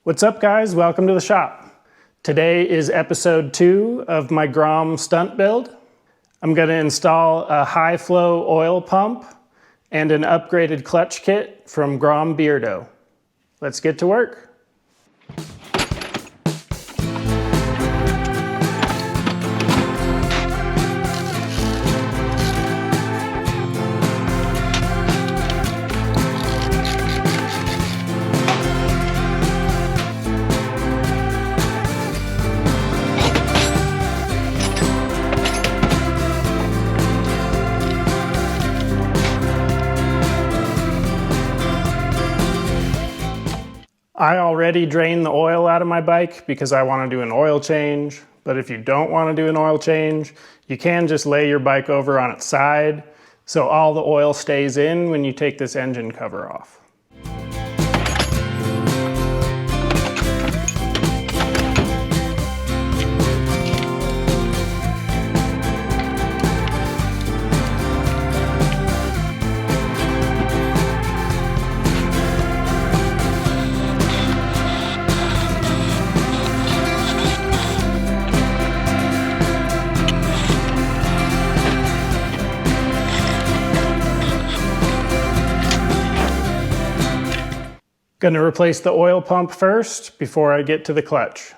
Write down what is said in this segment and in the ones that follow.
What's up guys, welcome to the shop. Today is episode 2 of my Grom stunt build. I'm going to install a high flow oil pump and an upgraded clutch kit from Grom-Beardo. Let's get to work. I already drained the oil out of my bike because I want to do an oil change, but if you don't want to do an oil change, you can just lay your bike over on its side so all the oil stays in when you take this engine cover off. Going to replace the oil pump first before I get to the clutch.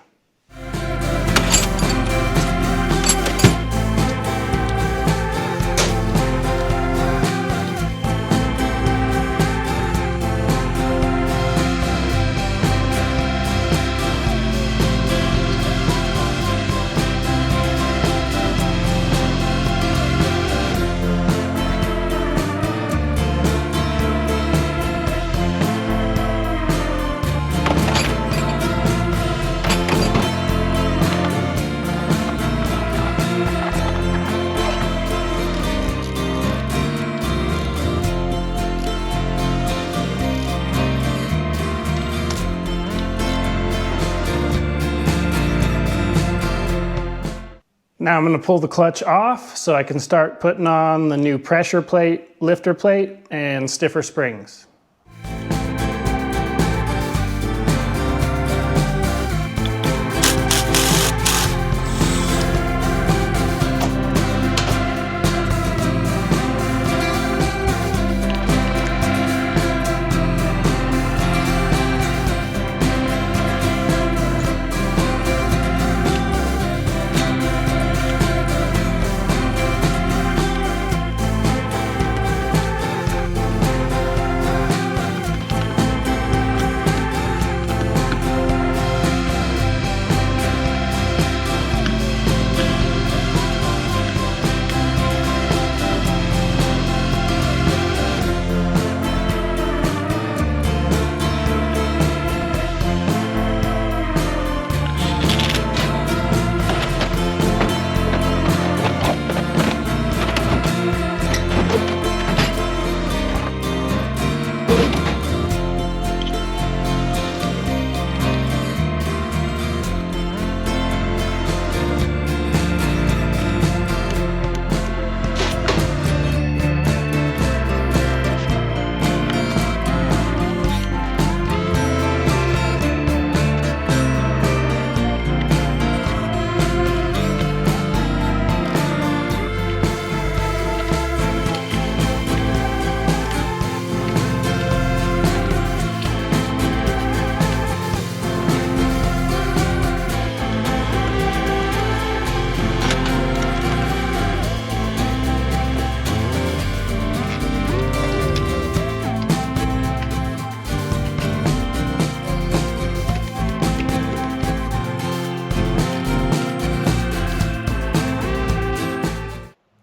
Now I'm going to pull the clutch off so I can start putting on the new pressure plate, lifter plate, and stiffer springs.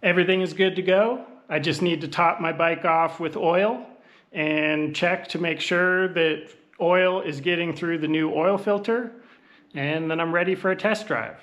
Everything is good to go. I just need to top my bike off with oil and check to make sure that oil is getting through the new oil filter, and then I'm ready for a test drive.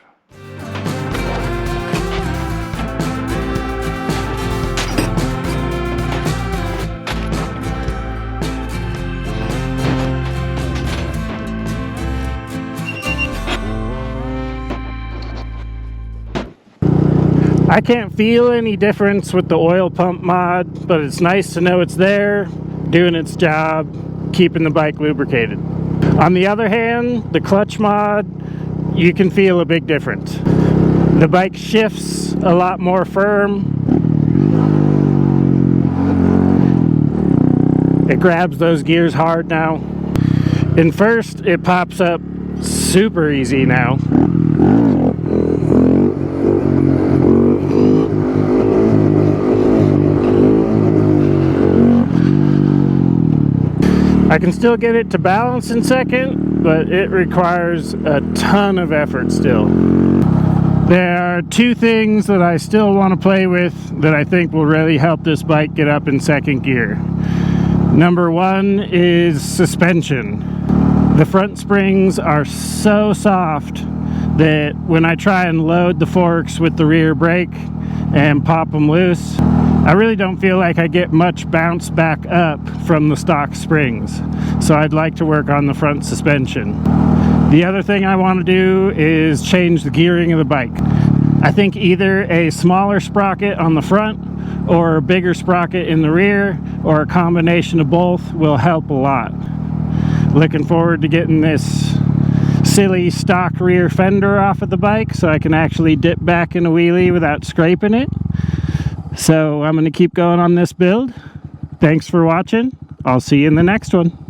I can't feel any difference with the oil pump mod, but it's nice to know it's there, doing its job, keeping the bike lubricated. On the other hand, the clutch mod, you can feel a big difference. The bike shifts a lot more firm. It grabs those gears hard now. In first, it pops up super easy now. I can still get it to balance in second, but it requires a ton of effort still. There are two things that I still want to play with that I think will really help this bike get up in second gear. Number one is suspension. The front springs are so soft that when I try and load the forks with the rear brake and pop them loose, I really don't feel like I get much bounce back up from the stock springs. So I'd like to work on the front suspension. The other thing I want to do is change the gearing of the bike. I think either a smaller sprocket on the front or a bigger sprocket in the rear, or a combination of both, will help a lot. Looking forward to getting this silly stock rear fender off of the bike so I can actually dip back in a wheelie without scraping it. So I'm going to keep going on this build. Thanks for watching. I'll see you in the next one.